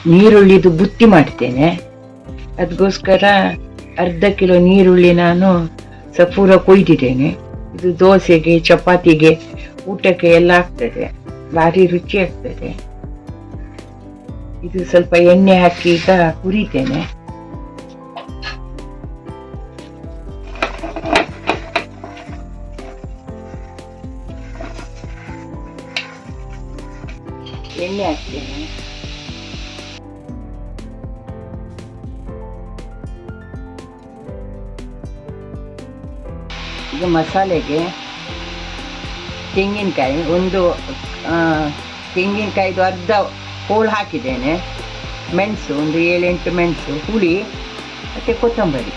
ನೀರುಳ್ಳಿದು ಬುತ್ತಿ ಮಾಡ್ತೇನೆ. ಅದಕ್ಕೋಸ್ಕರ ಅರ್ಧ ಕಿಲೋ ನೀರುಳ್ಳಿ ನಾನು ಪೂರ ಕೊಯ್ದಿದ್ದೇನೆ. ಇದು ದೋಸೆಗೆ, ಚಪಾತಿಗೆ, ಊಟಕ್ಕೆ ಎಲ್ಲ ಆಗ್ತದೆ, ಭಾರಿ ರುಚಿ ಆಗ್ತದೆ. ಇದು ಸ್ವಲ್ಪ ಎಣ್ಣೆ ಹಾಕಿ ಈಗ ಹುರಿತೇನೆ. ಎಣ್ಣೆ ಹಾಕ್ತೇನೆ. ಈಗ ಮಸಾಲೆಗೆ ತೆಂಗಿನಕಾಯಿ ತೆಂಗಿನಕಾಯಿದು ಅರ್ಧ ಹೋಳು ಹಾಕಿದ್ದೇನೆ. ಮೆಣಸು ಒಂದು 7-8 ಮೆಣಸು, ಹುಳಿ ಮತ್ತು ಕೊತ್ತಂಬರಿ.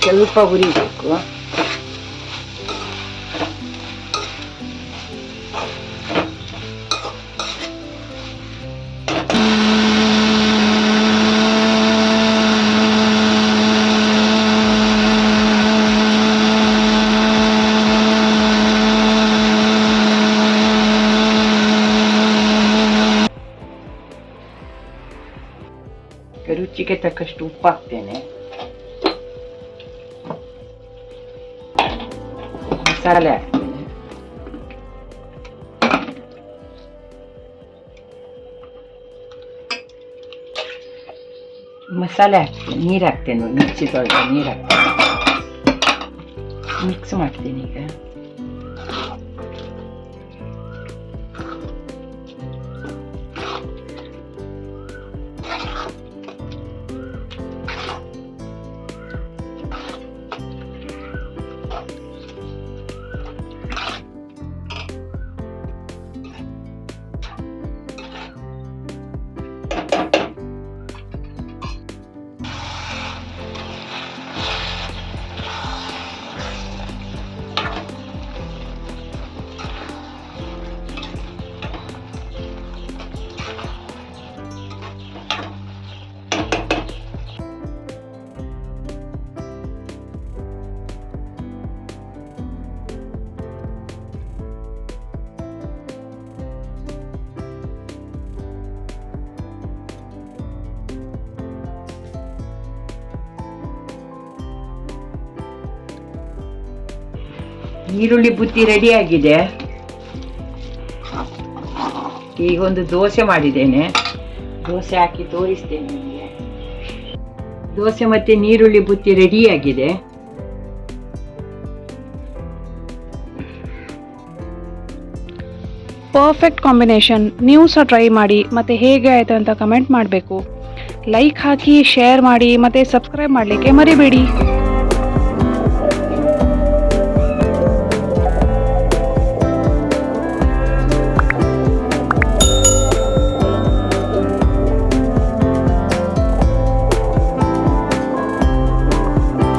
ಸ್ವಲ್ಪ ಹುರಿಬೇಕು. ರುಚಿಗೆ ತಕ್ಕಷ್ಟು ಉಪ್ಪು ಹಾಕ್ತೇನೆ. ಮಸಾಲೆ ಹಾಕ್ತೇನೆ. ಮಸಾಲೆ ಹಾಕ್ತೇನೆ, ನೀರು ಹಾಕ್ತೇನೆ, ಮಿಕ್ಸಿ ತೊಳೆದ ನೀರು ಹಾಕ್ತೇನೆ, ಮಿಕ್ಸ್ ಮಾಡ್ತೀನಿ. ಈಗ ಈರುಳ್ಳಿ ಬುತ್ತಿ ರೆಡಿ ಆಗಿದೆ. ಈಗ ಒಂದು ದೋಸೆ ಮಾಡಿದ್ದೇನೆ, ದೋಸೆ ಹಾಕಿ ತೋರಿಸ್ತೇನೆ ನಿಮಗೆ. ದೋಸೆ ಮತ್ತೆ ನೀರುಳ್ಳಿ ಬುತ್ತಿ ರೆಡಿ ಆಗಿದೆ. Perfect combination. ನೀವು ಸಹ ಟ್ರೈ ಮಾಡಿ ಮತ್ತು ಹೇಗೆ ಆಯಿತು ಅಂತ ಕಮೆಂಟ್ ಮಾಡಬೇಕು. ಲೈಕ್ ಹಾಕಿ, ಶೇರ್ ಮಾಡಿ ಮತ್ತು ಸಬ್ಸ್ಕ್ರೈಬ್ ಮಾಡಲಿಕ್ಕೆ ಮರಿಬೇಡಿ.